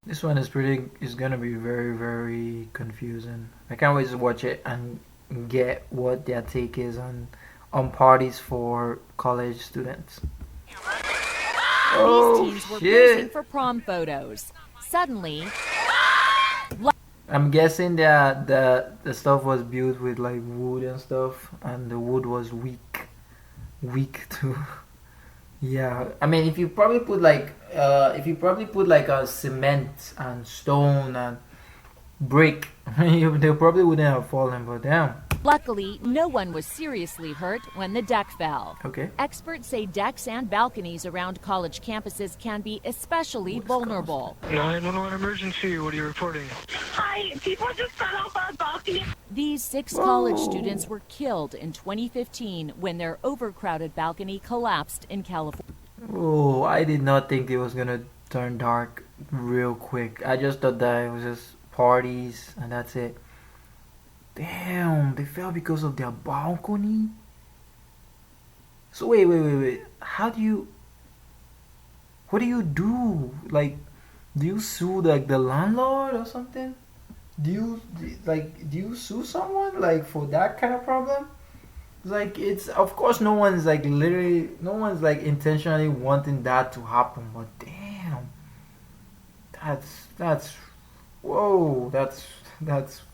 This one is gonna be very, very confusing. I can't wait to watch it and get what their take is on parties for college students. These Oh teens were posing shit! for prom photos. Suddenly, I'm guessing that the stuff was built with like wood and stuff, and the wood was weak too. Yeah, I mean, if you probably put like a cement and stone and brick, they probably wouldn't have fallen. But damn. luckily, no one was seriously hurt when the deck fell. Okay. Experts say decks and balconies around college campuses can be especially vulnerable. 911 emergency, what are you reporting? Hi, people just fell off our balcony. These 6 college students were killed in 2015 when their overcrowded balcony collapsed in California. Oh, I did not think it was gonna turn dark real quick. I just thought that it was just parties and that's it. Damn, they fell because of their balcony. So wait. What do you do? Like, do you sue like the landlord or something? Do you sue someone like for that kind of problem? Like, it's of course no one's like intentionally wanting that to happen, but damn, that's whoa, that's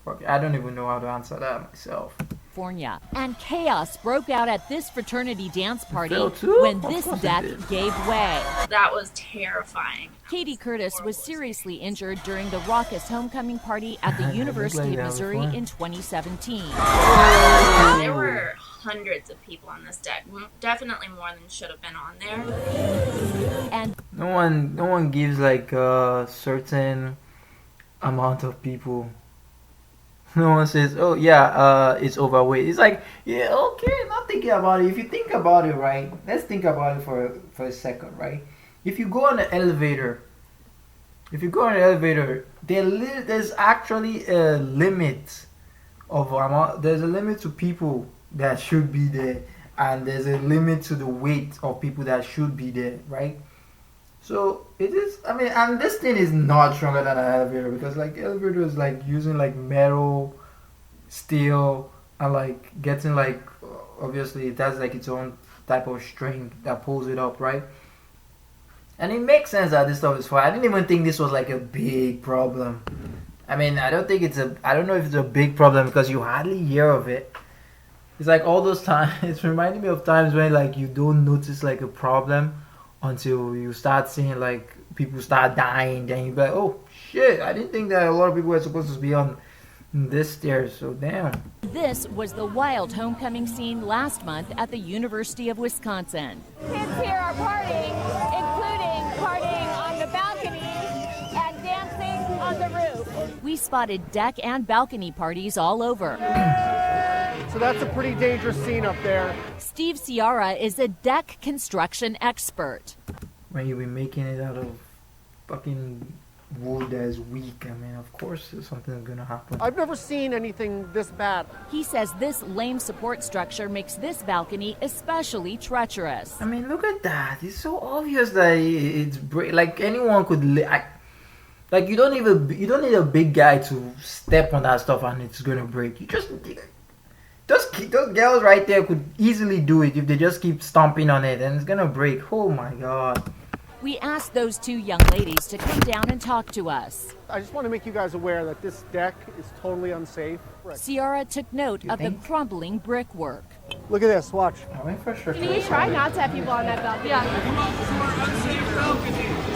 fuck. I don't even know how to answer that myself. And chaos broke out at this fraternity dance party Fell too? when Of this course it deck did. gave way. That was terrifying. Katie Curtis was seriously injured during the raucous homecoming party at the I've University played of that Missouri before. in 2017. There were hundreds of people on this deck. Definitely more than should have been on there. And No one gives like a certain amount of people. No one says, "Oh yeah, it's overweight." It's like, yeah, okay, not thinking about it. If you think about it, right? Let's think about it for a second, right? If you go on the elevator, there's actually a limit of amount. There's a limit to people that should be there, and there's a limit to the weight of people that should be there, right? So it is. I mean, and this thing is not stronger than an elevator because like elevator is like using like metal, steel, and like getting like obviously it has like its own type of string that pulls it up, right? And it makes sense that this stuff is fine. I didn't even think this was like a big problem. I mean, I don't think it's a. I don't know if it's a big problem because you hardly hear of it. It's like all those times. It's reminding me of times when like you don't notice like a problem until you start seeing like people start dying. Then you be like, oh shit! I didn't think that a lot of people were supposed to be on this stairs. So damn. this was the wild homecoming scene last month at the University of Wisconsin. Kids here are partying, including partying on the balcony and dancing on the roof. We spotted deck and balcony parties all over. So that's a pretty dangerous scene up there. Steve Ciara is a deck construction expert. When you be making it out of fucking wood that is weak, I mean, of course something's gonna happen. I've never seen anything this bad. He says this lame support structure makes this balcony especially treacherous. I mean, look at that. It's so obvious that it's like anyone could like you don't need a big guy to step on that stuff and it's gonna break. You just those girls right there could easily do it if they just keep stomping on it and it's gonna break. Oh my god. We asked those 2 young ladies to come down and talk to us. I just want to make you guys aware that this deck is totally unsafe. Ciara took note of think? the crumbling brickwork. Look at this, watch. I went for sure. Can you try not to have people on that balcony? Yeah.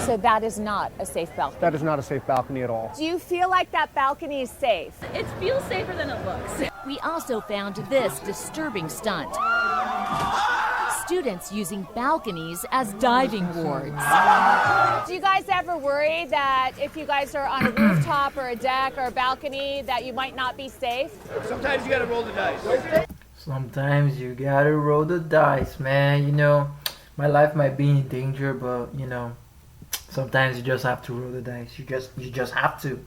So that is not a safe balcony. That is not a safe balcony at all. Do you feel like that balcony is safe? It feels safer than it looks. We also found this disturbing stunt. Students using balconies as diving boards. Do you guys ever worry that if you guys are on a rooftop or a deck or a balcony that you might not be safe? Sometimes you gotta roll the dice. Sometimes you gotta roll the dice, man. You know, my life might be in danger, but you know, sometimes you just have to roll the dice. You just have to.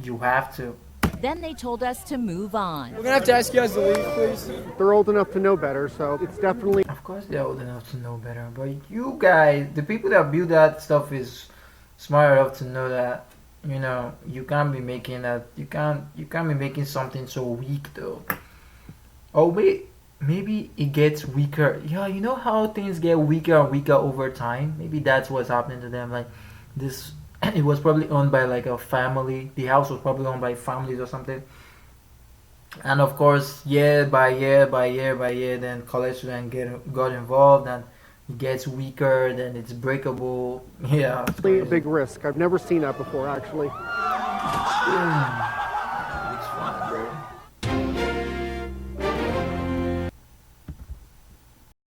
You have to. Then they told us to move on. We're gonna have to ask you guys to leave, please. They're old enough to know better, so it's definitely... Of course they're old enough to know better, but you guys, the people that build that stuff is smart enough to know that you know, you can't be making that. You can't be making something so weak though. Oh wait, maybe it gets weaker. Yeah, you know how things get weaker and weaker over time. Maybe that's what's happening to them. Like this, it was probably owned by like a family. The house was probably owned by families or something. And of course, year by year by year by year, then college student got involved, and it gets weaker. Then it's breakable. Yeah, it's Really a crazy. big risk. I've never seen that before, actually. Mm.